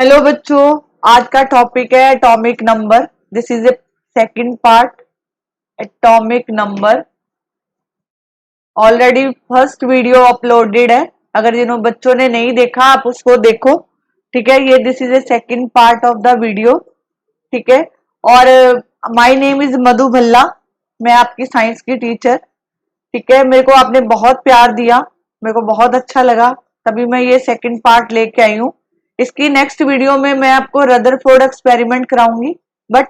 Hello बच्चों, आज का टॉपिक है atomic number. This is A second part, atomic number. Already first video uploaded है, अगर जिन्होंने बच्चों ने नहीं देखा आप उसको देखो। ठीक है, ये this is A second part of the video. ठीक है, और माय नेम इज मधु भल्ला। मैं आपकी साइंस की टीचर। ठीक है, मेरे को आपने बहुत प्यार दिया, मेरे को बहुत अच्छा लगा, तभी मैं ये सेकंड पार्ट लेके आई हूँ। इसकी नेक्स्ट वीडियो में मैं आपको रदरफोर्ड एक्सपेरिमेंट कराऊंगी, बट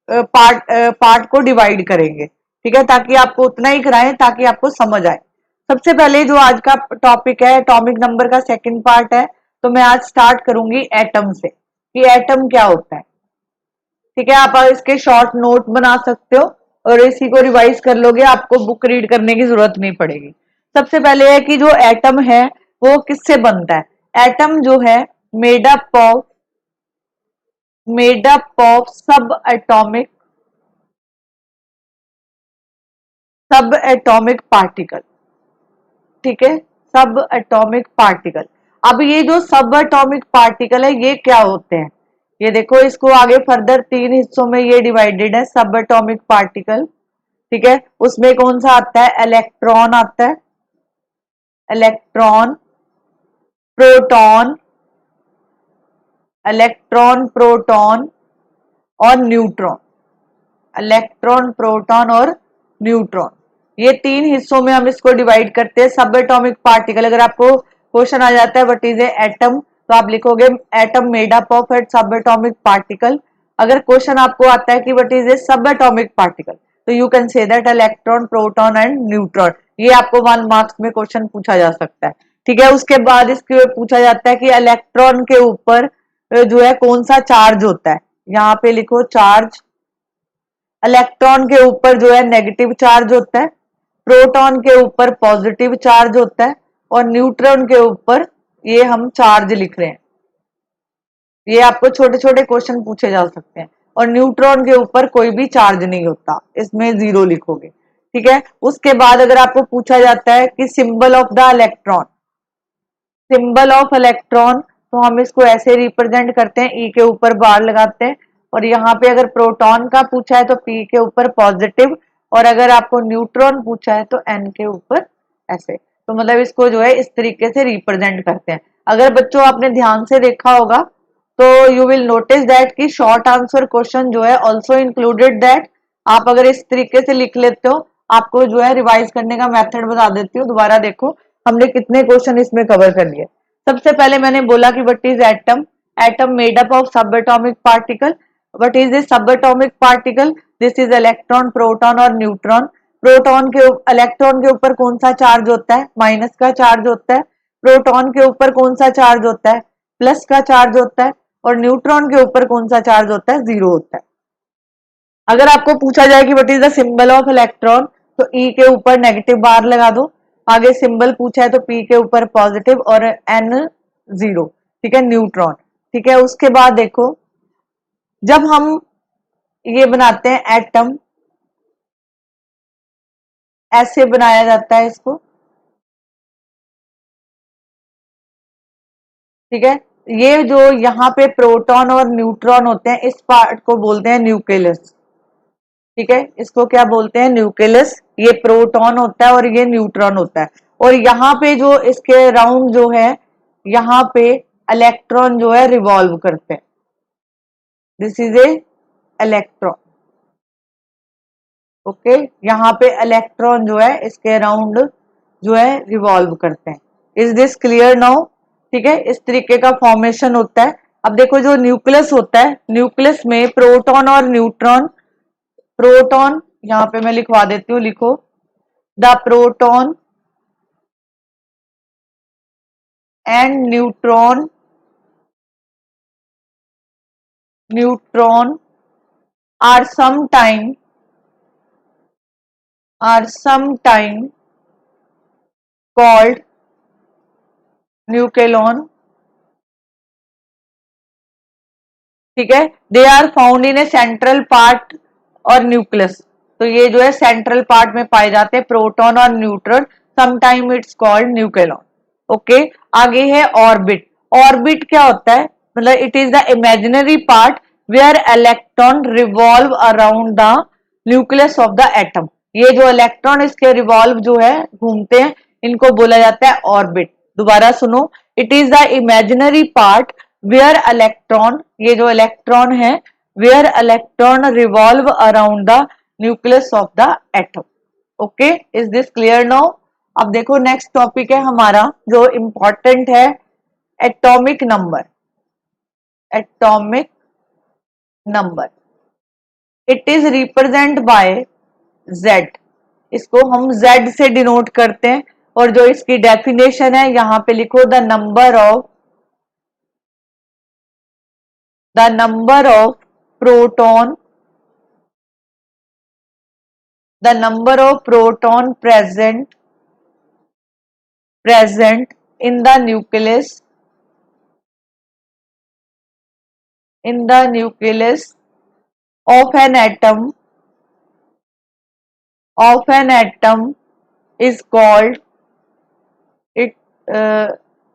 पार्ट को डिवाइड करेंगे। ठीक है, ताकि आपको उतना ही कराएं ताकि आपको समझ आए। सबसे पहले जो आज का टॉपिक है एटॉमिक नंबर का सेकंड पार्ट है, तो मैं आज स्टार्ट करूंगी एटम से कि एटम क्या होता है। ठीक है, आप इसके शॉर्ट नोट बना सकते हो और इसी को रिवाइज कर लोगे, आपको बुक रीड करने की जरूरत नहीं पड़ेगी। सबसे पहले है कि जो एटम है वो किससे बनता है। एटम जो है made up of sub atomic particle. ठीक है, सब एटॉमिक पार्टिकल। अब ये जो सब एटॉमिक पार्टिकल है ये क्या होते हैं, ये देखो, इसको आगे फर्दर तीन हिस्सों में ये डिवाइडेड है सब एटॉमिक पार्टिकल। ठीक है, उसमें कौन सा आता है, इलेक्ट्रॉन आता है, इलेक्ट्रॉन, प्रोटॉन, इलेक्ट्रॉन, प्रोटॉन और न्यूट्रॉन। इलेक्ट्रॉन, प्रोटॉन और न्यूट्रॉन, ये तीन हिस्सों में हम इसको डिवाइड करते हैं सब एटॉमिक पार्टिकल। अगर आपको क्वेश्चन आ जाता है व्हाट इज ए एटम, तो आप लिखोगे atom made up of at sub atomic particle. अगर क्वेश्चन आपको आता है कि what is a sub atomic particle, तो you can say that electron, proton and neutron. ये आपको 1 मार्क्स में क्वेश्चन पूछा जा सकता है। ठीक है, उसके बाद इसके पूछा जाता है कि इलेक्ट्रॉन के ऊपर जो है कौन सा चार्ज होता है। यहाँ पे लिखो चार्ज। इलेक्ट्रॉन के ऊपर जो है नेगेटिव चार्ज होता है, प्रोटॉन के ऊपर पॉजिटिव चार्ज होता है और न्यूट्रॉन के ऊपर ये हम चार्ज लिख रहे हैं। ये आपको छोटे छोटे क्वेश्चन पूछे जा सकते हैं। और न्यूट्रॉन के ऊपर कोई भी चार्ज नहीं होता, इसमें 0 लिखोगे। ठीक है, उसके बाद अगर आपको पूछा जाता है कि symbol of the electron, symbol of electron, तो हम इसको ऐसे रिप्रेजेंट करते हैं, ई के ऊपर बार लगाते हैं। और यहाँ पे अगर प्रोटॉन का पूछा है तो पी के ऊपर पॉजिटिव, और अगर आपको न्यूट्रॉन पूछा है तो एन के ऊपर ऐसे। तो मतलब इसको जो है इस तरीके से रिप्रेजेंट करते हैं। अगर बच्चों आपने ध्यान से देखा होगा तो यू विल नोटिस दैट कि शॉर्ट आंसर क्वेश्चन जो है ऑल्सो इंक्लूडेड दैट। आप अगर इस तरीके से लिख लेते हो, आपको जो है रिवाइज करने का मेथड बता देती हूँ। दोबारा देखो हमने कितने क्वेश्चन इसमें कवर कर लिए। सबसे पहले मैंने बोला कि what is atom. Atom made up of sub atomic particle. What is a sub atomic particle, this is electron, proton और न्यूट्रॉन। प्रोटॉन के इलेक्ट्रॉन के ऊपर कौन सा चार्ज होता है, माइनस का चार्ज होता है। प्रोटॉन के ऊपर कौन सा चार्ज होता है, प्लस का चार्ज होता है। और न्यूट्रॉन के ऊपर कौन सा चार्ज होता है, 0 होता है। अगर आपको पूछा जाए कि what is the symbol of electron, तो ई के ऊपर नेगेटिव बार लगा दो। आगे सिंबल पूछा है तो पी के ऊपर पॉजिटिव और एन 0। ठीक है, न्यूट्रॉन। ठीक है, उसके बाद देखो जब हम ये बनाते हैं एटम, ऐसे बनाया जाता है इसको। ठीक है, ये जो यहाँ पे प्रोटॉन और न्यूट्रॉन होते हैं, इस पार्ट को बोलते हैं न्यूक्लियस। ठीक है, इसको क्या बोलते हैं, न्यूक्लियस। ये प्रोटॉन होता है और ये न्यूट्रॉन होता है। और यहाँ पे जो इसके राउंड जो है, यहाँ पे इलेक्ट्रॉन जो है रिवॉल्व करते हैं। This is A electron. Okay, यहाँ पे इलेक्ट्रॉन जो है इसके अराउंड जो है रिवॉल्व करते हैं। Is this clear now. ठीक है, इस तरीके का फॉर्मेशन होता है। अब देखो जो न्यूक्लियस होता है, न्यूक्लियस में प्रोटॉन और न्यूट्रॉन। प्रोटॉन यहाँ पे मैं लिखवा देती हूँ, लिखो the proton and neutron are sometime called nucleon. ठीक है, they are found in a central part और न्यूक्लियस। तो ये जो है सेंट्रल पार्ट में पाए जाते हैं प्रोटॉन और neutron. Sometime it's called nucleon. Okay, आगे है ऑर्बिट। ऑर्बिट क्या होता है, मतलब it is the imaginary part where electron revolve around the nucleus of the atom. ये जो इलेक्ट्रॉन इसके रिवॉल्व जो है घूमते हैं, इनको बोला जाता है ऑर्बिट। दोबारा सुनो, it is the imaginary part where electron, ये जो इलेक्ट्रॉन है, where electron revolve around the nucleus of the atom. Okay, is this clear now? अब देखो नेक्स्ट टॉपिक है हमारा जो इंपॉर्टेंट है, atomic number. Atomic number, it is represent by Z. इसको हम जेड से डिनोट करते हैं। और जो इसकी डेफिनेशन है यहां पे लिखो, the number of proton, the number of proton present in the nucleus, in the nucleus of an atom is called it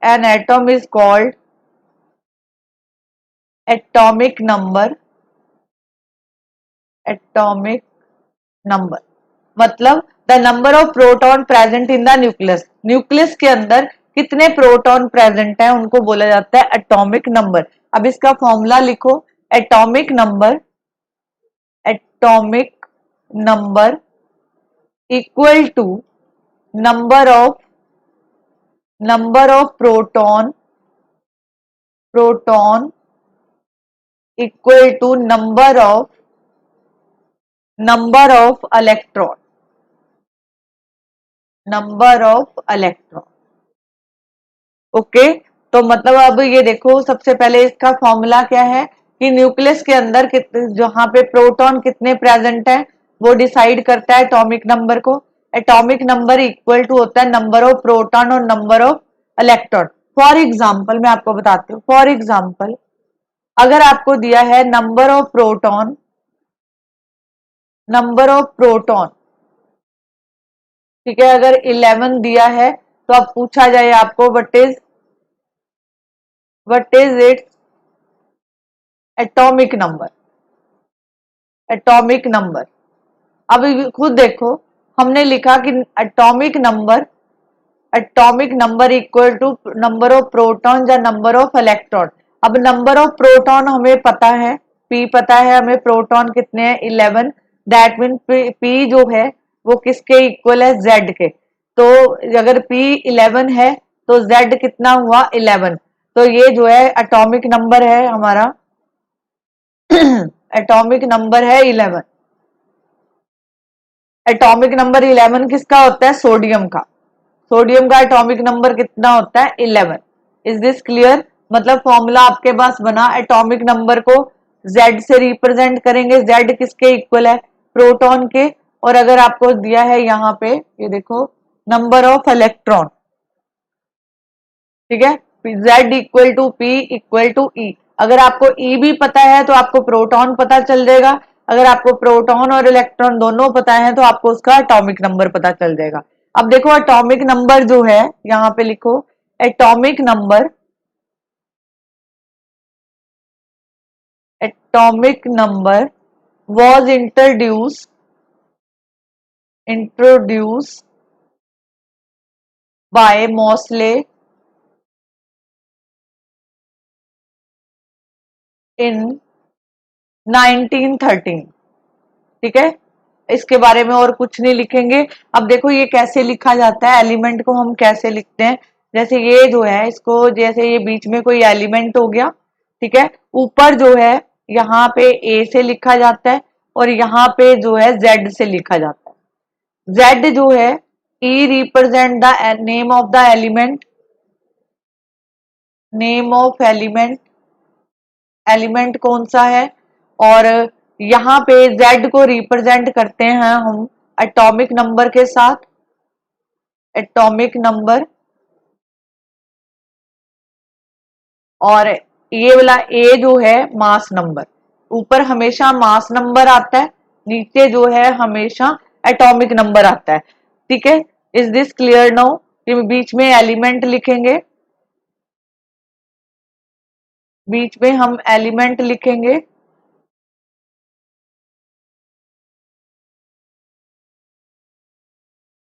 an atom is called atomic number। atomic number मतलब the number of proton present in the nucleus, nucleus के अंदर कितने proton present हैं उनको बोला जाता है atomic number. अब इसका फॉर्मूला लिखो, atomic number, atomic number equal to number of proton equal to number of electron, number of electron. Okay, तो मतलब अब ये देखो, सबसे पहले इसका फॉर्मूला क्या है कि न्यूक्लियस के अंदर जहां पे प्रोटॉन कितने प्रेजेंट है वो डिसाइड करता है एटॉमिक नंबर को। एटॉमिक नंबर इक्वल टू होता है नंबर ऑफ प्रोटॉन और number of electron. For example मैं आपको बताती हूँ, फॉर एग्जाम्पल अगर आपको दिया है नंबर ऑफ प्रोटॉन, ठीक है, अगर 11 दिया है तो अब पूछा जाए आपको what is its atomic number, atomic number. अब खुद देखो, हमने लिखा कि atomic number equal to number of proton या नंबर ऑफ इलेक्ट्रॉन। अब नंबर ऑफ प्रोटॉन हमें पता है, पी पता है हमें, प्रोटॉन कितने हैं 11, दैट मीन पी जो है वो किसके इक्वल है, जेड के। तो अगर पी 11 है तो जेड कितना हुआ 11, तो ये जो है एटॉमिक नंबर है हमारा एटॉमिक नंबर है 11। एटॉमिक नंबर 11 किसका होता है, सोडियम का। सोडियम का एटॉमिक नंबर कितना होता है 11। Is this clear? मतलब फॉर्मूला आपके पास बना, एटॉमिक नंबर को Z से रिप्रेजेंट करेंगे, Z किसके इक्वल है, प्रोटॉन के। और अगर आपको दिया है यहाँ पे, ये देखो, नंबर ऑफ इलेक्ट्रॉन, ठीक है, Z equal to P equal to E। अगर आपको E भी पता है तो आपको प्रोटॉन पता चल जाएगा, अगर आपको प्रोटॉन और इलेक्ट्रॉन दोनों पता है तो आपको उसका एटॉमिक नंबर पता चल जाएगा। अब देखो एटॉमिक नंबर जो है, यहां पे लिखो, atomic number, atomic number was introduced by Mosley in 1913। ठीक है, इसके बारे में और कुछ नहीं लिखेंगे। अब देखो ये कैसे लिखा जाता है, एलिमेंट को हम कैसे लिखते हैं। जैसे ये जो है, इसको जैसे ये बीच में कोई एलिमेंट हो गया, ठीक है, ऊपर जो है यहाँ पे ए से लिखा जाता है और यहाँ पे जो है जेड से लिखा जाता है। जेड जो है, E represent the name of the element, name of element, element कौन सा है। और यहाँ पे Z को रिप्रेजेंट करते हैं हम एटॉमिक नंबर के साथ, एटॉमिक नंबर। और ये वाला A जो है मास नंबर, ऊपर हमेशा मास नंबर आता है, नीचे जो है हमेशा एटॉमिक नंबर आता है। ठीक है, इज दिस क्लियर नाउ? बीच में एलिमेंट लिखेंगे, बीच में हम एलिमेंट लिखेंगे,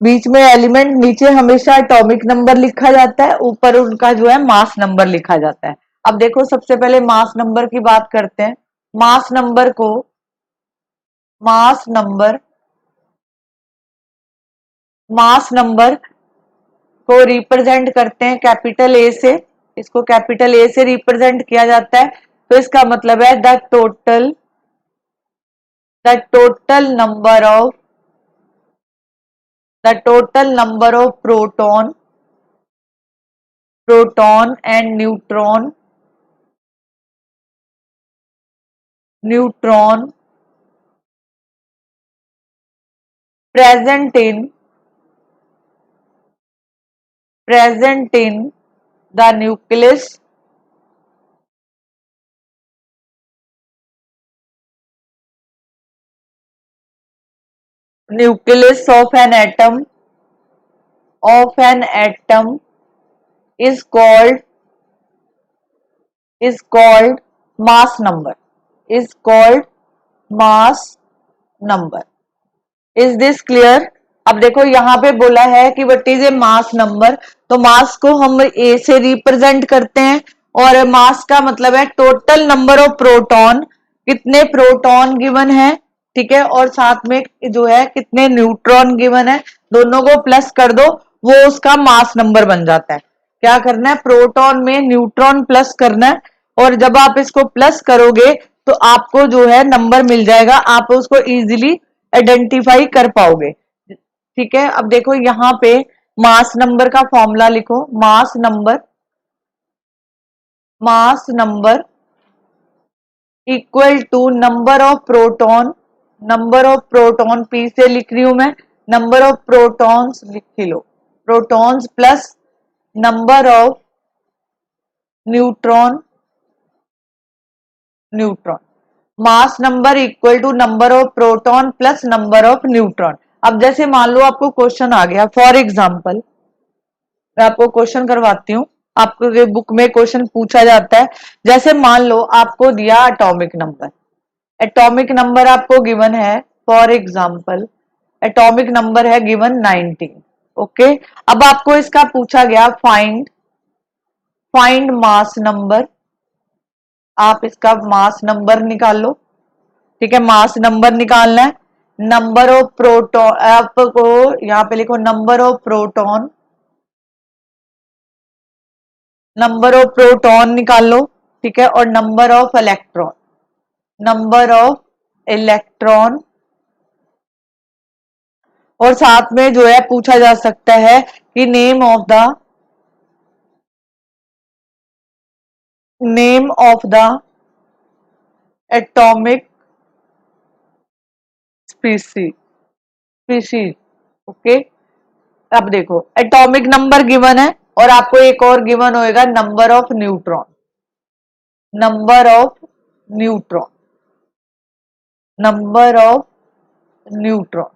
बीच में एलिमेंट, नीचे हमेशा एटॉमिक नंबर लिखा जाता है, ऊपर उनका जो है मास नंबर लिखा जाता है। अब देखो सबसे पहले मास नंबर की बात करते हैं। मास नंबर को मास नंबर मास नंबर को रिप्रेजेंट करते हैं कैपिटल ए से। इसको कैपिटल ए से रिप्रेजेंट किया जाता है, तो इसका मतलब है the total number of proton and neutron present in the nucleus of an atom is called mass number, is called mass number. Is this clear? अब देखो यहाँ पे बोला है कि what is a mass number, तो मास को हम ए से रिप्रेजेंट करते हैं, और मास का मतलब है टोटल नंबर ऑफ प्रोटॉन, कितने प्रोटॉन गिवन है, ठीक है, और साथ में जो है कितने न्यूट्रॉन गिवन है, दोनों को प्लस कर दो, वो उसका मास नंबर बन जाता है। क्या करना है, प्रोटॉन में न्यूट्रॉन प्लस करना है, और जब आप इसको प्लस करोगे तो आपको जो है नंबर मिल जाएगा, आप उसको इजीली आइडेंटिफाई कर पाओगे। ठीक है, अब देखो यहाँ पे मास नंबर का फॉर्मूला लिखो। Mass number equal to number of proton P से लिख रही हूं मैं, नंबर ऑफ प्रोटॉन्स लिख लो, protons plus number of neutron neutron mass number equal to number of proton plus number of neutron. अब जैसे मान लो आपको क्वेश्चन आ गया, फॉर एग्जांपल मैं आपको क्वेश्चन करवाती हूँ, आपको बुक में क्वेश्चन पूछा जाता है। जैसे मान लो आपको दिया एटॉमिक नंबर आपको गिवन है, फॉर एग्जांपल एटॉमिक नंबर है गिवन 19। ओके, अब आपको इसका पूछा गया फाइंड मास नंबर, आप इसका मास नंबर निकाल लो। ठीक है, मास नंबर निकालना है, नंबर ऑफ प्रोटॉन, आपको यहां पे लिखो नंबर ऑफ प्रोटॉन निकाल लो, ठीक है, और नंबर ऑफ इलेक्ट्रॉन, और साथ में जो है पूछा जा सकता है कि name of the atomic species. Okay, अब देखो एटॉमिक नंबर गिवन है, और आपको एक और गिवन होएगा number of neutron number of neutron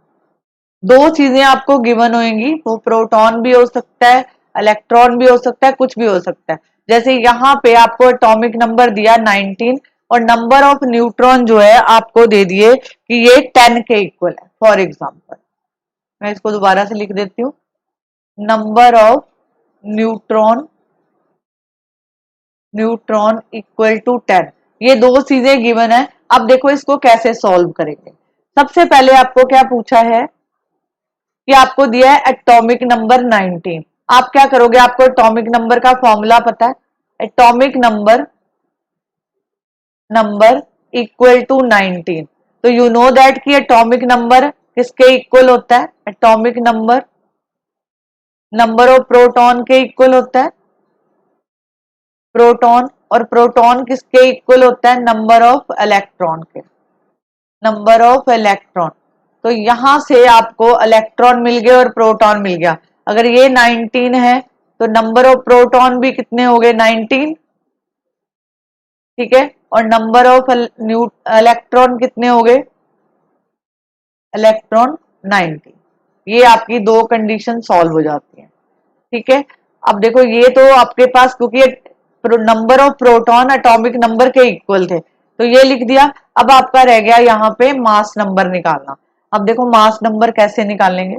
दो चीजें आपको गिवन होंगी, वो प्रोटॉन भी हो सकता है, इलेक्ट्रॉन भी हो सकता है, कुछ भी हो सकता है। जैसे यहाँ पे आपको एटॉमिक नंबर दिया 19, और नंबर ऑफ न्यूट्रॉन जो है आपको दे दिए कि ये 10 के इक्वल है। फॉर एग्जांपल मैं इसको दोबारा से लिख देती हूँ, number of neutron equal to 10, ये दो चीजें गिवन है। अब देखो इसको कैसे सॉल्व करेंगे। सबसे पहले आपको क्या पूछा है कि आपको दिया है एटॉमिक नंबर 19। आप क्या करोगे, आपको एटॉमिक नंबर का फॉर्मूला पता है, एटॉमिक नंबर इक्वल टू 19, तो यू नो दैट कि एटॉमिक नंबर किसके इक्वल होता है, एटॉमिक नंबर ऑफ प्रोटॉन के इक्वल होता है, प्रोटॉन, और प्रोटॉन किसके इक्वल होता है, नंबर ऑफ इलेक्ट्रॉन। तो यहां से आपको इलेक्ट्रॉन मिल गए और प्रोटॉन मिल गया। अगर ये 19 है तो नंबर ऑफ प्रोटॉन भी कितने हो गए, 19, ठीक है, और नंबर ऑफ इलेक्ट्रॉन कितने हो गए, इलेक्ट्रॉन 19। ये आपकी दो कंडीशन सॉल्व हो जाती है। ठीक है, अब देखो ये तो आपके पास, क्योंकि number of proton atomic number के इक्वल थे, तो ये लिख दिया। अब आपका रह गया यहाँ पे मास नंबर निकालना। अब देखो मास नंबर कैसे निकालेंगे।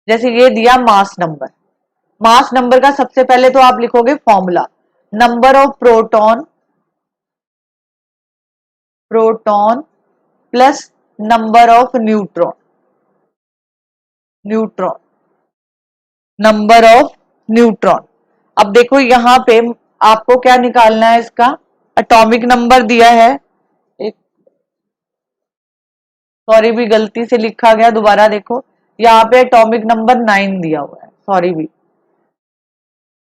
जैसे ये दिया मास नंबर, मास नंबर का सबसे पहले तो आप लिखोगे formula, number of proton, proton plus number of neutron, neutron, number of neutron. अब देखो यहां पे आपको क्या निकालना है, इसका एटॉमिक नंबर दिया है, एक सॉरी भी गलती से लिखा गया, दोबारा देखो यहाँ पे एटॉमिक नंबर 9 दिया हुआ है, सॉरी भी।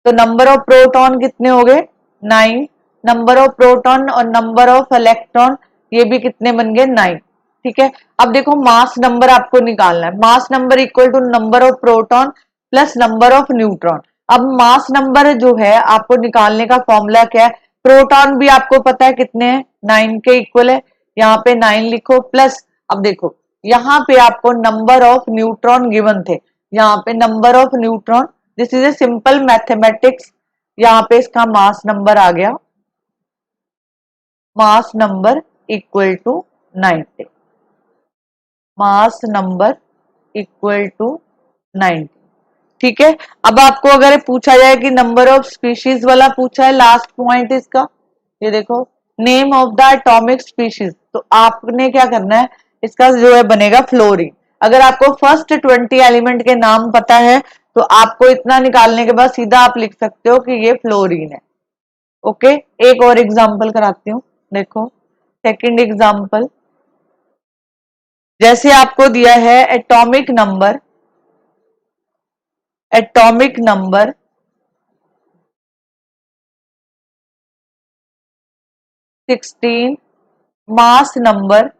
तो नंबर ऑफ प्रोटॉन कितने हो गए 9, नंबर ऑफ प्रोटॉन और नंबर ऑफ इलेक्ट्रॉन ये भी कितने बन गए 9। ठीक है, अब देखो मास नंबर आपको निकालना है, mass number equal to number of proton plus number of neutron. अब मास नंबर जो है आपको निकालने का फॉर्मूला क्या है, प्रोटॉन भी आपको पता है कितने हैं 9 के इक्वल है, यहाँ पे 9 लिखो प्लस, अब देखो यहाँ पे आपको नंबर ऑफ न्यूट्रॉन गिवन थे, यहाँ पे number of neutron, this is a simple mathematics, यहाँ पे इसका मास नंबर आ गया, mass number equal to 90, mass number equal to 90। ठीक है, अब आपको अगर पूछा जाए कि नंबर ऑफ स्पीशीज वाला पूछा है, लास्ट पॉइंट इसका, ये देखो name of the atomic species, तो आपने क्या करना है, इसका जो है बनेगा फ्लोरीन। अगर आपको फर्स्ट 20 एलिमेंट के नाम पता है तो आपको इतना निकालने के बाद सीधा आप लिख सकते हो कि ये फ्लोरीन है। ओके, एक और एग्जांपल कराती हूँ, देखो सेकंड एग्जांपल, जैसे आपको दिया है atomic number, atomic number 16, mass number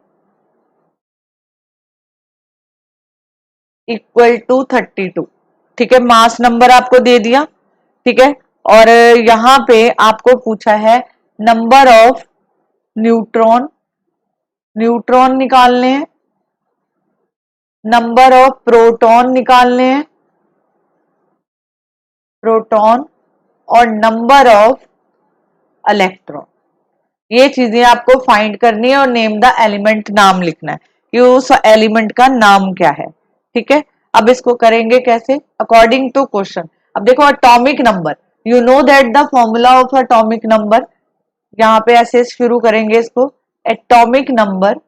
equal to 32। ठीक है, मास नंबर आपको दे दिया, ठीक है, और यहां पे आपको पूछा है नंबर ऑफ न्यूट्रॉन, न्यूट्रॉन निकालने हैं, नंबर ऑफ प्रोटॉन निकालने हैं, प्रोटॉन, और नंबर ऑफ इलेक्ट्रॉन, ये चीजें आपको फाइंड करनी है और नेम द एलिमेंट नाम लिखना है कि उस एलिमेंट का नाम क्या है। ठीक है, अब इसको करेंगे कैसे, अकॉर्डिंग टू क्वेश्चन। अब देखो atomic number, you know that the formula of atomic number, यहाँ पे ऐसे शुरू करेंगे इसको, एटॉमिक नंबर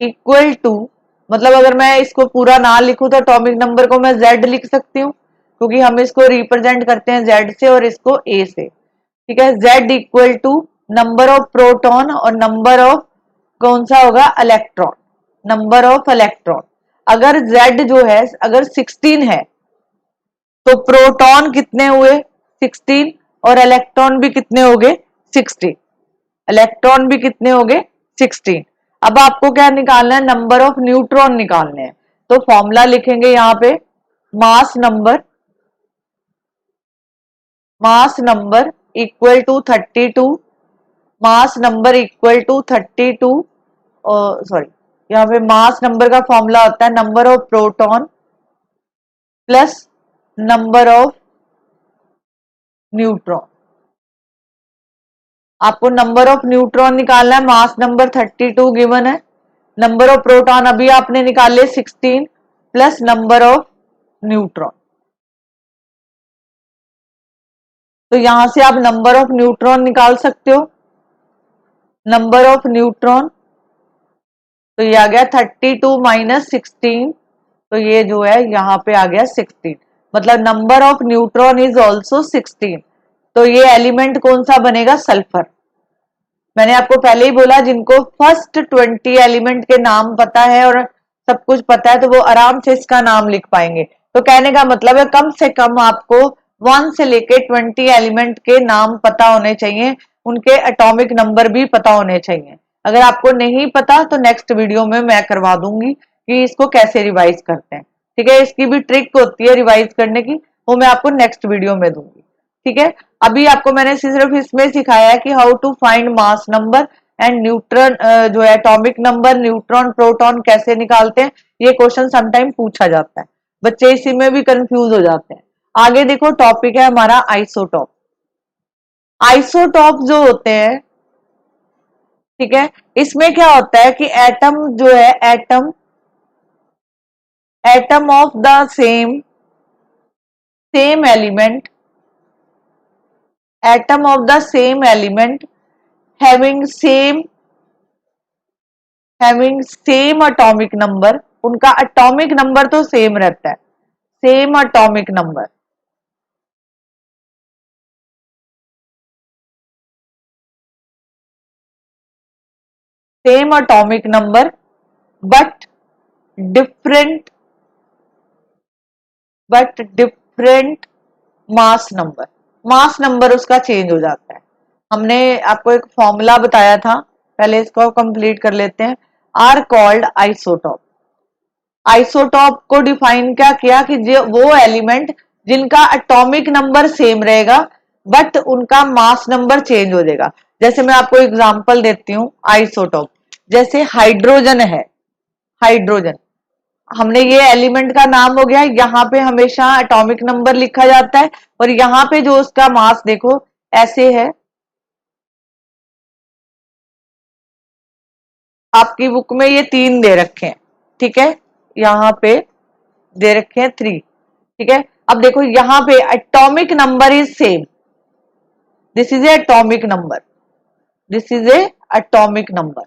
इक्वल टू, मतलब अगर मैं इसको पूरा ना लिखूं तो एटॉमिक नंबर को मैं Z लिख सकती हूँ, क्योंकि हम इसको रिप्रेजेंट करते हैं Z से और इसको A से। ठीक है, Z equal to number of proton और नंबर ऑफ कौन सा होगा इलेक्ट्रॉन, नंबर ऑफ इलेक्ट्रॉन। अगर Z जो है अगर 16 है तो प्रोटॉन कितने हुए 16 और इलेक्ट्रॉन भी कितने हो गए 16, इलेक्ट्रॉन भी कितने हो गए 16। अब आपको क्या निकालना है, नंबर ऑफ न्यूट्रॉन निकालने हैं, तो फॉर्मूला लिखेंगे यहाँ पे mass number, mass number equal to 32, mass number equal to 32, sorry यहाँ पे मास नंबर का फॉर्मूला होता है number of proton plus number of neutron. आपको नंबर ऑफ न्यूट्रॉन निकालना है, मास नंबर 32 गिवन है, नंबर ऑफ प्रोटॉन अभी आपने निकाले 16 प्लस नंबर ऑफ न्यूट्रॉन। तो यहां से आप नंबर ऑफ न्यूट्रॉन निकाल सकते हो, नंबर ऑफ न्यूट्रॉन, तो ये आ गया 32 माइनस 16, तो ये जो है यहाँ पे आ गया 16, मतलब number of neutron is also 16। तो ये एलिमेंट कौन सा बनेगा, सल्फर। मैंने आपको पहले ही बोला जिनको फर्स्ट 20 एलिमेंट के नाम पता है और सब कुछ पता है तो वो आराम से इसका नाम लिख पाएंगे। तो कहने का मतलब है कम से कम आपको 1 से लेके 20 एलिमेंट के नाम पता होने चाहिए, उनके एटॉमिक नंबर भी पता होने चाहिए। अगर आपको नहीं पता तो नेक्स्ट वीडियो में मैं करवा दूंगी कि इसको कैसे रिवाइज करते हैं। ठीक है, इसकी भी ट्रिक होती है रिवाइज करने की, वो मैं आपको नेक्स्ट वीडियो में दूंगी। ठीक है, अभी आपको मैंने सिर्फ इसमें सिखाया है कि how to find mass number and neutron, जो है एटॉमिक नंबर, न्यूट्रॉन प्रोटॉन कैसे निकालते हैं, ये क्वेश्चन समटाइम पूछा जाता है, बच्चे इसी में भी कंफ्यूज हो जाते हैं। आगे देखो टॉपिक है हमारा आइसोटॉप। आइसोटॉप जो होते हैं, ठीक है, इसमें क्या होता है कि एटम जो है, atom of the same element, atom of the same element having same atomic number, उनका अटोमिक नंबर तो सेम रहता है, same atomic number, same atomic number but different, mass number, mass number उसका चेंज हो जाता है। हमने आपको एक फॉर्मूला बताया था, पहले इसको कंप्लीट कर लेते हैं। आर कॉल्ड आइसोटॉप, आइसोटॉप को डिफाइन क्या किया कि जो वो एलिमेंट जिनका एटॉमिक नंबर सेम रहेगा बट उनका मास नंबर चेंज हो जाएगा। जैसे मैं आपको एग्जांपल देती हूँ आइसोटॉप, जैसे हाइड्रोजन है, हाइड्रोजन, हमने ये एलिमेंट का नाम हो गया, यहाँ पे हमेशा एटॉमिक नंबर लिखा जाता है और यहाँ पे जो उसका मास देखो ऐसे है, आपकी बुक में ये 3 दे रखे हैं, ठीक है, यहाँ पे दे रखे हैं 3, ठीक है। अब देखो यहाँ पे atomic number is same, this is A atomic number, this is A atomic number.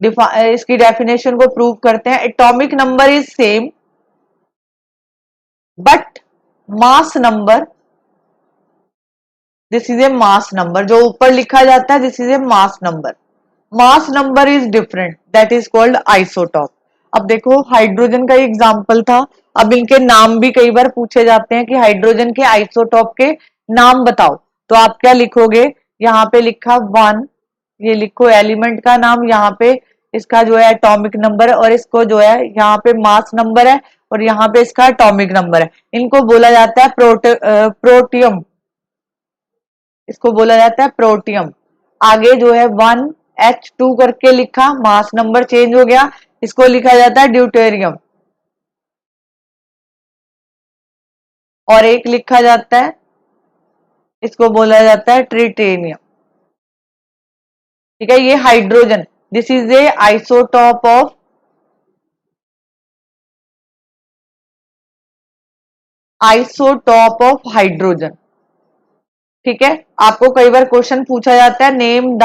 इसकी डेफिनेशन को प्रूव करते हैं, atomic number is same but mass number, this is a mass number, जो ऊपर लिखा जाता है this is a mass number, mass number is different, that is called isotope. अब देखो हाइड्रोजन का एग्जांपल था, अब इनके नाम भी कई बार पूछे जाते हैं कि हाइड्रोजन के आइसोटॉप के नाम बताओ, तो आप क्या लिखोगे, यहाँ पे लिखा 1, ये लिखो एलिमेंट का नाम, यहाँ पे इसका जो है एटॉमिक नंबर और इसको जो है यहाँ पे मास नंबर है और यहाँ पे इसका एटॉमिक नंबर है, इनको बोला जाता है प्रोटियम, इसको बोला जाता है प्रोटियम। आगे जो है 1H2 करके लिखा, मास नंबर चेंज हो गया, इसको लिखा जाता है ड्यूटेरियम, और एक लिखा जाता है, इसको बोला जाता है ट्रिटेनियम, ठीक है। ये hydrogen, this is A isotope of hydrogen, ठीक है। आपको कई बार क्वेश्चन पूछा जाता है name the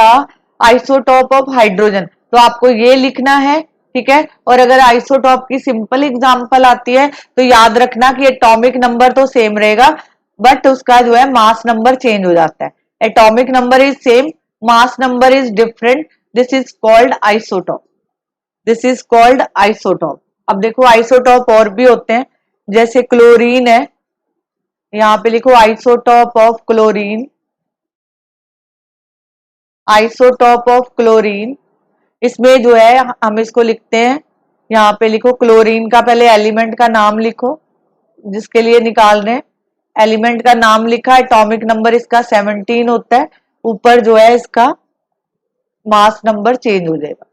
isotope of hydrogen, तो आपको ये लिखना है, ठीक है। और अगर आइसोटॉप की सिंपल एग्जांपल आती है तो याद रखना कि एटॉमिक नंबर तो सेम रहेगा बट उसका जो है मास नंबर चेंज हो जाता है, atomic number is same, mass number is different, this is called isotope, this is called isotope. अब देखो आइसोटॉप और भी होते हैं, जैसे क्लोरीन है, यहाँ पे लिखो isotope of chlorine, isotope of chlorine, इसमें जो है हम इसको लिखते हैं, यहाँ पे लिखो क्लोरीन का पहले एलिमेंट का नाम लिखो, जिसके लिए निकाल रहे हैं, एलिमेंट का नाम लिखा, एटॉमिक नंबर इसका 17 होता है, ऊपर जो है इसका मास नंबर चेंज हो जाएगा,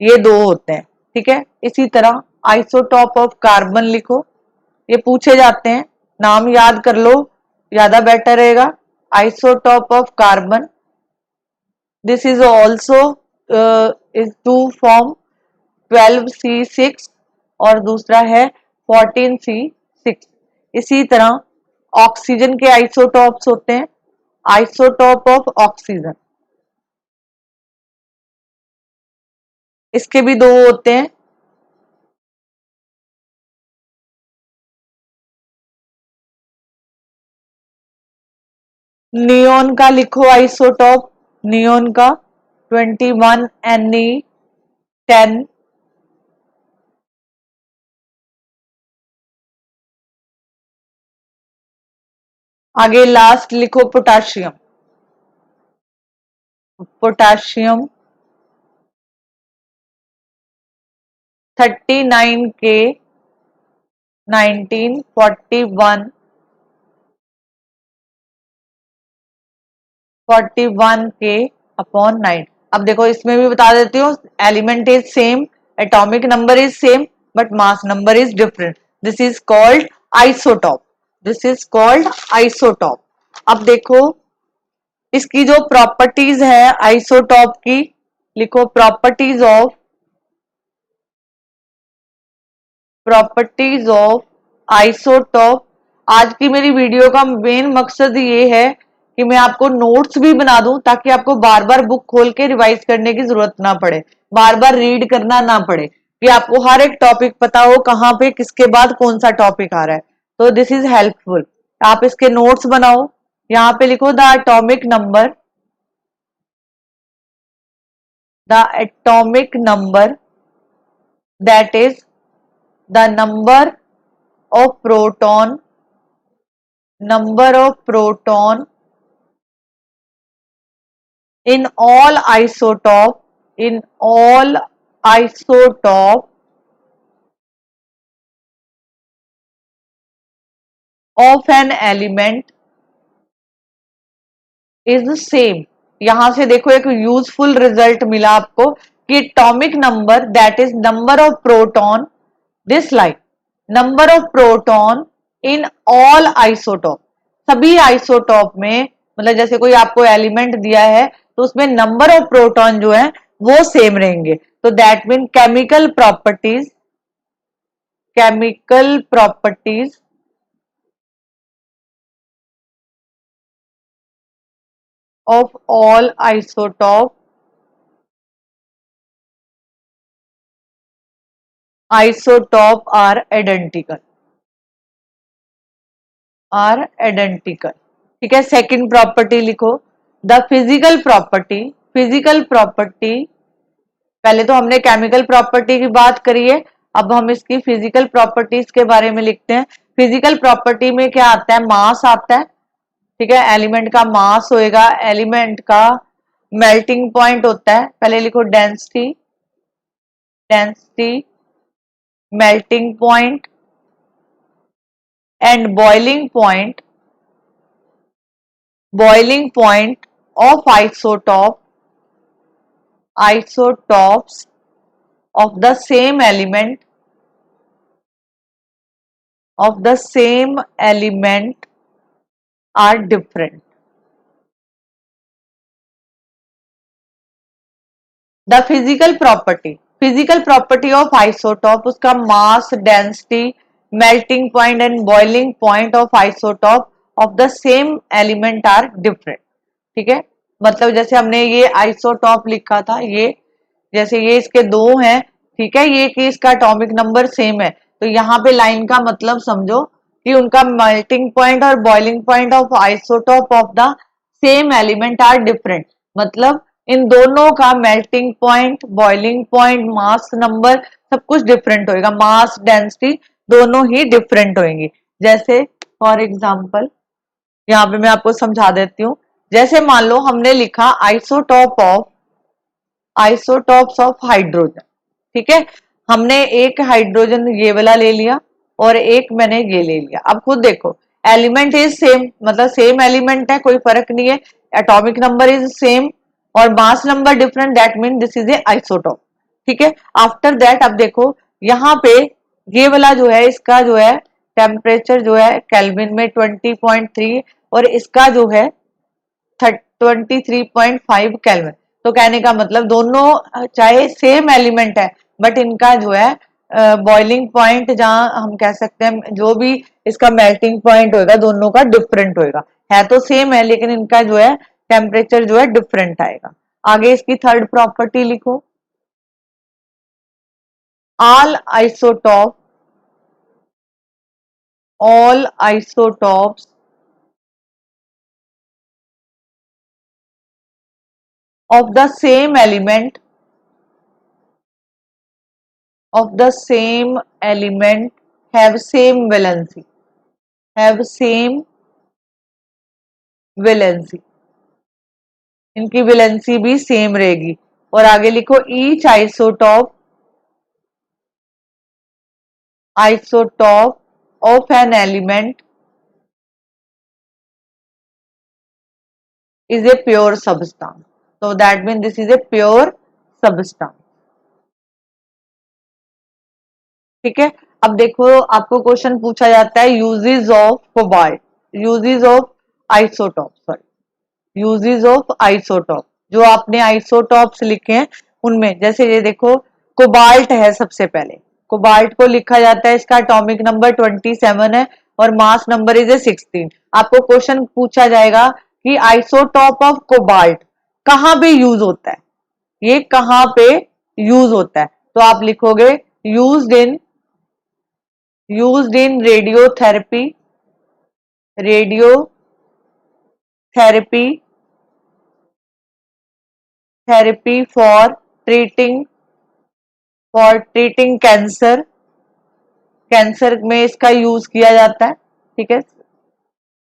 ये 2 होते हैं, ठीक है। इसी तरह आइसोटॉप ऑफ कार्बन लिखो, ये पूछे जाते हैं, नाम याद कर लो ज्यादा बेटर रहेगा, isotope of carbon, this is also is to form 12C6 और दूसरा है 14C6। इसी तरह ऑक्सीजन के आइसोटॉप्स होते हैं, आइसोटॉप ऑफ ऑक्सीजन, इसके भी 2 होते हैं, नियोन का लिखो आइसोटॉप, नियोन का 21Ne10, आगे लास्ट लिखो पोटाशियम, पोटाशियम 39K1941, 41K/9। अब देखो इसमें भी बता देती हूँ, element is same, atomic number is same but mass number is different, this is called isotope, this is called isotope. अब देखो इसकी जो प्रॉपर्टीज है आइसोटॉप की, लिखो प्रॉपर्टीज ऑफ आइसोटॉप। आज की मेरी वीडियो का मेन मकसद ये है कि मैं आपको नोट्स भी बना दूं ताकि आपको बार बार बुक खोल के रिवाइज करने की जरूरत ना पड़े, बार बार रीड करना ना पड़े, कि आपको हर एक टॉपिक पता हो कहाँ पे किसके बाद कौन सा टॉपिक आ रहा है। तो दिस इज हेल्पफुल। आप इसके नोट्स बनाओ। यहाँ पे लिखो the atomic number that is the number of proton in all isotope of an element is same। यहां से देखो एक यूजफुल रिजल्ट मिला आपको कि atomic number that is number of proton, this line number of proton in all isotope, सभी isotope में, मतलब जैसे कोई आपको एलिमेंट दिया है तो उसमें नंबर ऑफ प्रोटॉन जो है वो सेम रहेंगे। तो that mean chemical properties of all isotope are identical। ठीक है, सेकंड प्रॉपर्टी लिखो द फिजिकल प्रॉपर्टी। पहले तो हमने केमिकल प्रॉपर्टी की बात करी है, अब हम इसकी फिजिकल प्रॉपर्टीज के बारे में लिखते हैं। फिजिकल प्रॉपर्टी में क्या आता है, मास आता है। ठीक है, एलिमेंट का मास होएगा, एलिमेंट का मेल्टिंग पॉइंट होता है, पहले लिखो density melting point and boiling point of isotopes of the same element are different। The physical property of isotope, उसका mass, density, melting point and boiling point of isotope of the same element are different. ठीक है, मतलब जैसे हमने ये isotope लिखा था, ये जैसे ये इसके दो हैं, ठीक है, ये कि इसका एटॉमिक नंबर सेम है, तो यहाँ पे लाइन का मतलब समझो कि उनका मेल्टिंग पॉइंट और boiling point of isotope of the same element are different. मतलब इन दोनों का melting point, boiling point, mass number सब कुछ डिफरेंट होएगा, मास डेंसिटी दोनों ही डिफरेंट होंगी। जैसे फॉर एग्जांपल यहाँ पे मैं आपको समझा देती हूँ। जैसे मान लो हमने लिखा आइसोटॉप्स ऑफ हाइड्रोजन। ठीक है, हमने एक हाइड्रोजन ये वाला ले लिया और एक मैंने ये ले लिया। अब खुद देखो, एलिमेंट इज सेम, मतलब सेम एलिमेंट है, कोई फर्क नहीं है, एटॉमिक नंबर इज सेम और mass number different, that mean this is A isotope. ठीक है, आफ्टर दैट अब देखो यहाँ पे ये वाला जो है, इसका जो है टेम्परेचर जो है केल्विन में 20.3 और इसका जो है 23.5 केल्विन। तो कहने का मतलब दोनों चाहे सेम एलिमेंट है बट इनका जो है बॉइलिंग पॉइंट, जहां हम कह सकते हैं जो भी इसका मेल्टिंग पॉइंट होगा दोनों का डिफरेंट होएगा। है तो सेम है लेकिन इनका जो है टेम्परेचर जो है डिफरेंट आएगा। आगे इसकी थर्ड प्रॉपर्टी लिखो, all isotope all isotopes of the same element have same valency। इनकी वैलेंसी भी सेम रहेगी। और आगे लिखो each isotope of an element is a pure substance। so that means this is a pure substance। ठीक है, अब देखो आपको क्वेश्चन पूछा जाता है uses of cobalt, uses of isotope, sorry uses of isotope, जो आपने आइसोटॉप्स लिखे हैं उनमें, जैसे ये देखो कोबाल्ट है, सबसे पहले कोबाल्ट को लिखा जाता है, इसका एटॉमिक नंबर 27 है और मास नंबर इज 16। आपको क्वेश्चन पूछा जाएगा कि आइसोटॉप ऑफ कोबाल्ट कहाँ पे यूज होता है, ये कहाँ पे यूज होता है, तो आप लिखोगे used in radiotherapy, radiotherapy therapy for treating cancer, cancer में इसका यूज किया जाता है। ठीक है,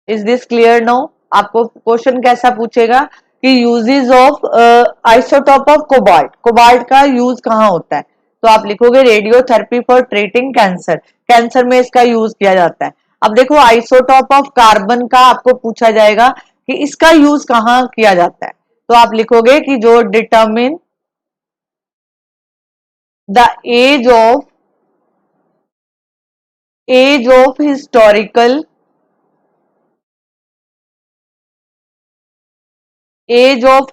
इज दिस क्लियर नो? आपको क्वेश्चन कैसा पूछेगा कि uses of isotope of cobalt, cobalt का यूज कहाँ होता है, तो आप लिखोगे radiotherapy for treating cancer, cancer में इसका यूज किया जाता है। अब देखो आइसोटॉप ऑफ कार्बन का आपको पूछा जाएगा कि इसका यूज कहाँ किया जाता है, तो आप लिखोगे कि जो determine the age of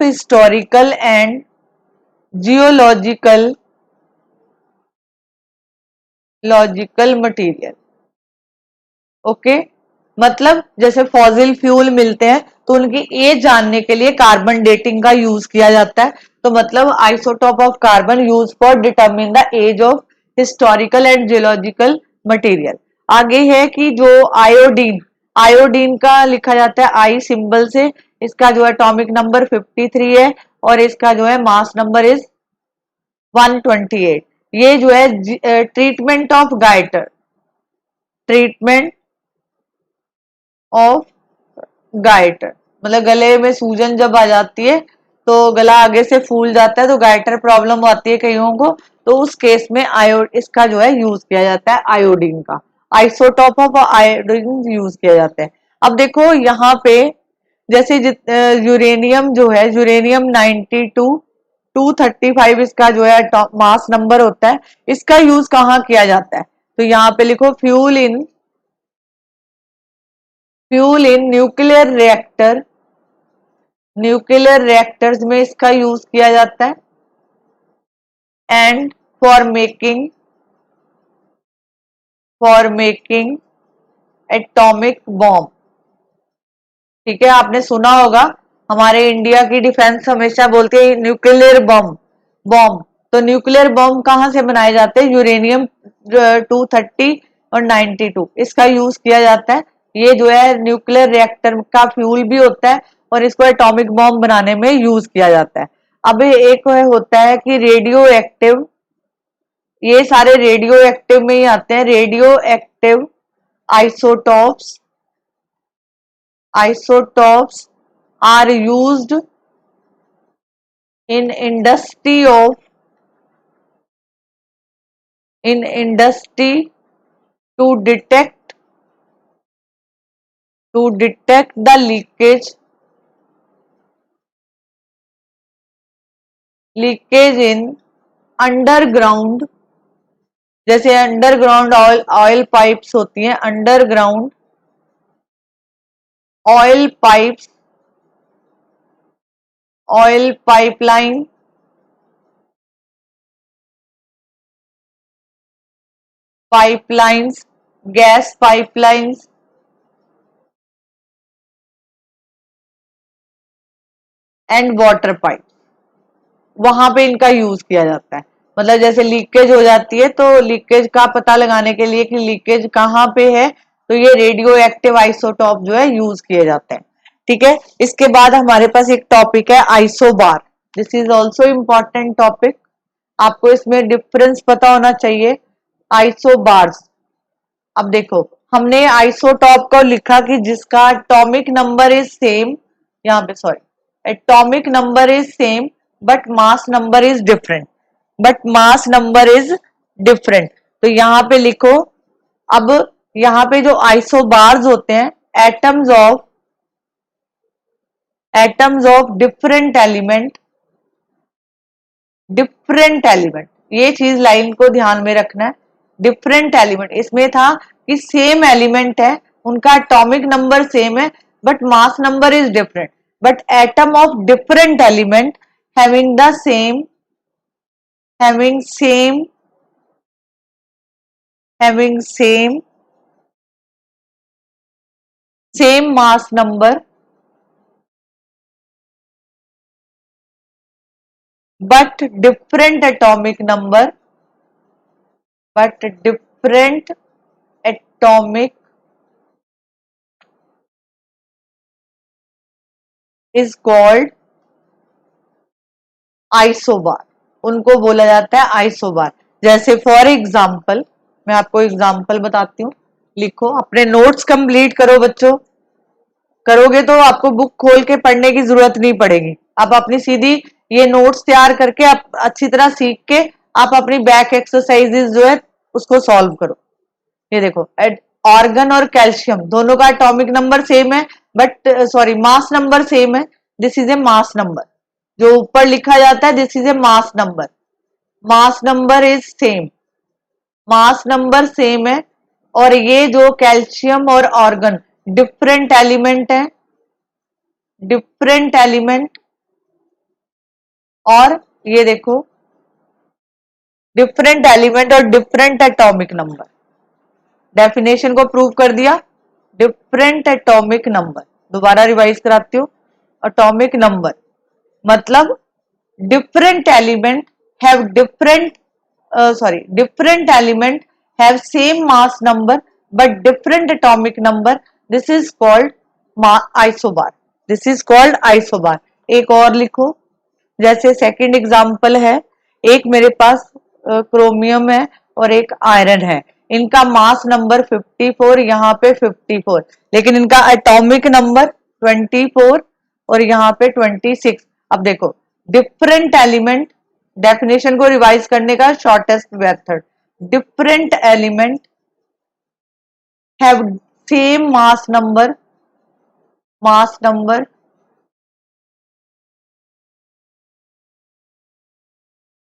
historical and geological material. Okay, मतलब जैसे फॉसिल फ्यूल मिलते हैं तो उनकी एज जानने के लिए कार्बन डेटिंग का यूज किया जाता है, तो मतलब isotope of carbon use for determine the age of historical and geological material. आगे है कि जो आयोडीन, आयोडीन का लिखा जाता है आई सिंबल से, इसका जो एटॉमिक नंबर 53 है और इसका जो है मास नंबर इज 128। ये जो है treatment of goitre, treatment of goitre, मतलब गले में सूजन जब आ जाती है तो गला आगे से फूल जाता है तो गाइटर प्रॉब्लम आती है कईयों को, तो उस केस में इसका जो है यूज किया जाता है आयोडीन का, आइसोटॉप ऑफ आयोडीन यूज किया जाता है। अब देखो यहाँ पे जैसे यूरेनियम जो है, यूरेनियम 92 235 इसका जो है मास नंबर होता है, इसका यूज कहाँ किया जाता है, तो यहाँ पे लिखो फ्यूल इन न्यूक्लियर रिएक्टर्स में इसका यूज किया जाता है, and for making atomic bomb. ठीक है, आपने सुना होगा हमारे इंडिया की डिफेंस हमेशा बोलती है न्यूक्लियर बॉम्ब बॉम्ब, तो न्यूक्लियर बॉम्ब कहाँ से बनाए जाते हैं, यूरेनियम 230 और 92 इसका यूज किया जाता है। ये जो है न्यूक्लियर रिएक्टर का फ्यूल भी होता है और इसको एटॉमिक बॉम्ब बनाने में यूज किया जाता है। अब एक होता है कि रेडियो एक्टिव, ये सारे रेडियो एक्टिव में ही आते हैं, radioactive isotopes are used in industry of in industry to detect the leakage in underground, जैसे अंडरग्राउंड ऑयल पाइप्स होती हैं, underground oil pipes, oil pipeline, pipelines, gas pipelines and water pipe, वहां पे इनका यूज किया जाता है। मतलब जैसे लीकेज हो जाती है तो लीकेज का पता लगाने के लिए कि लीकेज कहाँ पे है, तो ये रेडियो एक्टिव आइसोटॉप जो है यूज किए जाते हैं। ठीक है, इसके बाद हमारे पास एक टॉपिक है isobar, this is also important topic, आपको इसमें डिफरेंस पता होना चाहिए। आइसोबार्स, अब देखो हमने आइसोटॉप को लिखा कि जिसका एटॉमिक नंबर इज सेम, यहाँ पे sorry atomic number is same but mass number is different, तो यहाँ पे लिखो। अब यहाँ पे जो आइसोबार्स होते हैं, एटम्स ऑफ डिफरेंट एलिमेंट, ये चीज लाइन को ध्यान में रखना है। डिफरेंट एलिमेंट, इसमें था कि सेम एलिमेंट है, उनका एटॉमिक नंबर सेम है but mass number is different, but atom of different element having the having same having same mass number but different atomic number but different atomic is called isobar, उनको बोला जाता है isobar. जैसे for example, मैं आपको example बताती हूँ, लिखो, अपने नोट्स कंप्लीट करो बच्चों, करोगे तो आपको बुक खोल के पढ़ने की जरूरत नहीं पड़ेगी। आप अपनी सीधी ये नोट्स तैयार करके आप अच्छी तरह सीख के आप अपनी बैक एक्सरसाइजेज जो है उसको सॉल्व करो। ये देखो, ऑर्गन और कैल्शियम दोनों का एटॉमिक नंबर सेम है, but sorry mass number same है। This is a mass number, जो ऊपर लिखा जाता है this is a mass number, mass number is same, mass number same है। और ये जो कैल्शियम और ऑर्गन डिफरेंट एलिमेंट है, डिफरेंट एलिमेंट, और ये देखो डिफरेंट एलिमेंट और डिफरेंट एटॉमिक नंबर। डेफिनेशन को प्रूव कर दिया। डिफरेंट एटॉमिक नंबर, दोबारा रिवाइज कराती हूँ। एटॉमिक नंबर मतलब different element have different element have same mass number but different atomic number, this is called isobar, this is called isobar। एक और लिखो, जैसे सेकंड एग्जांपल है, एक मेरे पास क्रोमियम है और एक आयरन है, इनका मास नंबर 54, यहाँ पे 54, लेकिन इनका एटॉमिक नंबर 24 और यहाँ पे 26। अब देखो, डिफरेंट एलिमेंट, डेफिनेशन को रिवाइज करने का shortest method, different element have same mass number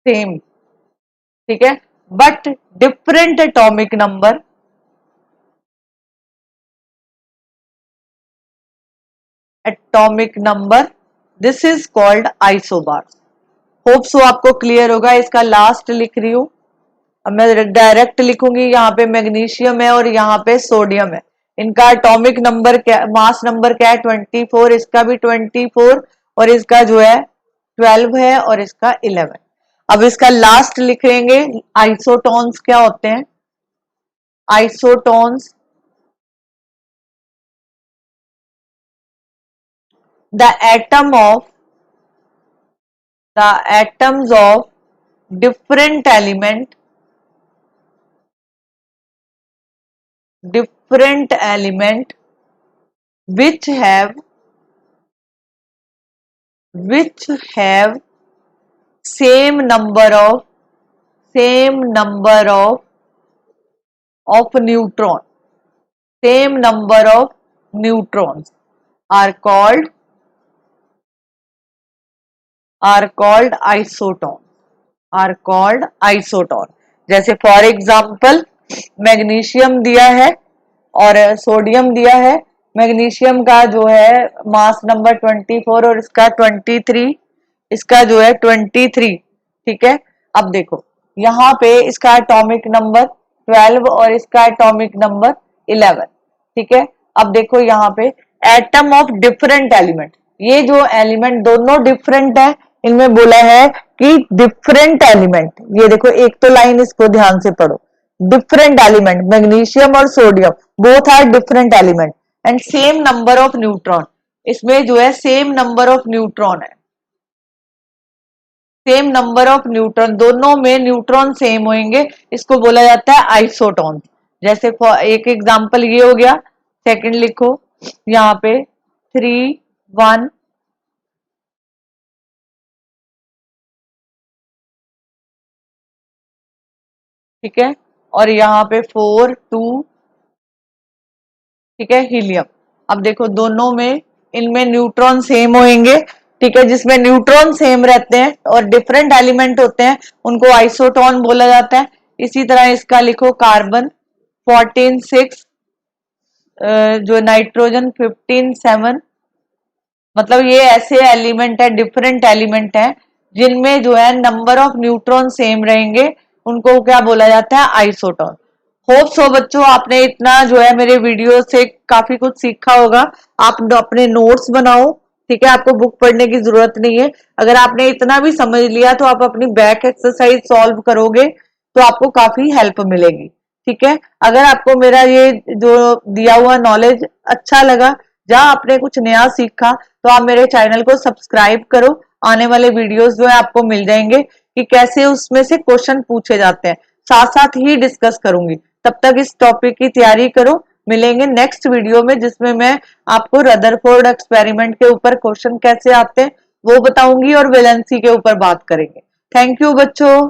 same, ठीक है, but different atomic number, atomic number, this is called isobar. Hope so आपको क्लियर होगा। इसका लास्ट लिख रही हूं, अब मैं डायरेक्ट लिखूंगी, यहाँ पे मैग्नीशियम है और यहाँ पे सोडियम है, इनका एटॉमिक नंबर क्या, मास नंबर क्या है 24, इसका भी 24 और इसका जो है 12 है और इसका 11। अब इसका लास्ट लिखेंगे, आइसोटोन्स क्या होते हैं। Isotones, the atom of the atoms of different element which have same number of neutron, same number of neutrons are called isoton, are called isoton। जैसे फॉर एग्जाम्पल मैग्नीशियम दिया है और सोडियम दिया है, मैग्नीशियम का जो है मास नंबर 24 और इसका 23, इसका जो है 23, ठीक है। अब देखो यहाँ पे इसका एटॉमिक नंबर 12 और इसका एटॉमिक नंबर 11, ठीक है। अब देखो यहाँ पे एटम ऑफ डिफरेंट एलिमेंट, ये जो एलिमेंट दोनों डिफरेंट है, इनमें बोला है कि डिफरेंट एलिमेंट, ये देखो एक तो लाइन इसको ध्यान से पढ़ो, डिफरेंट एलिमेंट मैग्नीशियम और sodium both are different element and same number of neutron, इसमें जो है सेम नंबर ऑफ न्यूट्रॉन है, सेम नंबर ऑफ न्यूट्रॉन, दोनों में न्यूट्रॉन सेम होंगे, इसको बोला जाता है आइसोटोन। जैसे एक एग्जांपल ये हो गया, सेकंड लिखो यहाँ पे 3 1, ठीक है, और यहाँ पे 4 2, ठीक है, हीलियम। अब देखो दोनों में, इनमें न्यूट्रॉन सेम होंगे, ठीक है, जिसमें न्यूट्रॉन सेम रहते हैं और डिफरेंट एलिमेंट होते हैं उनको आइसोटोन बोला जाता है। इसी तरह इसका लिखो कार्बन 14 6, जो नाइट्रोजन 15 7, मतलब ये ऐसे एलिमेंट है, डिफरेंट एलिमेंट है जिनमें जो है नंबर ऑफ न्यूट्रॉन सेम रहेंगे, उनको क्या बोला जाता है, आइसोटोन। होप सो बच्चों आपने इतना जो है मेरे वीडियो से काफी कुछ सीखा होगा। आप अपने नोट्स बनाओ, ठीक है, आपको बुक पढ़ने की जरूरत नहीं है। अगर आपने इतना भी समझ लिया तो आप अपनी बैक एक्सरसाइज सॉल्व करोगे तो आपको काफी हेल्प मिलेगी, ठीक है। अगर आपको मेरा ये जो दिया हुआ नॉलेज अच्छा लगा, जहां आपने कुछ नया सीखा, तो आप मेरे चैनल को सब्सक्राइब करो। आने वाले वीडियोस जो है आपको मिल जाएंगे कि कैसे उसमें से क्वेश्चन पूछे जाते हैं, साथ साथ ही डिस्कस करूंगी। तब तक इस टॉपिक की तैयारी करो। मिलेंगे नेक्स्ट वीडियो में जिसमें मैं आपको रदरफोर्ड एक्सपेरिमेंट के ऊपर क्वेश्चन कैसे आते हैं वो बताऊंगी और वैलेंसी के ऊपर बात करेंगे। थैंक यू बच्चों।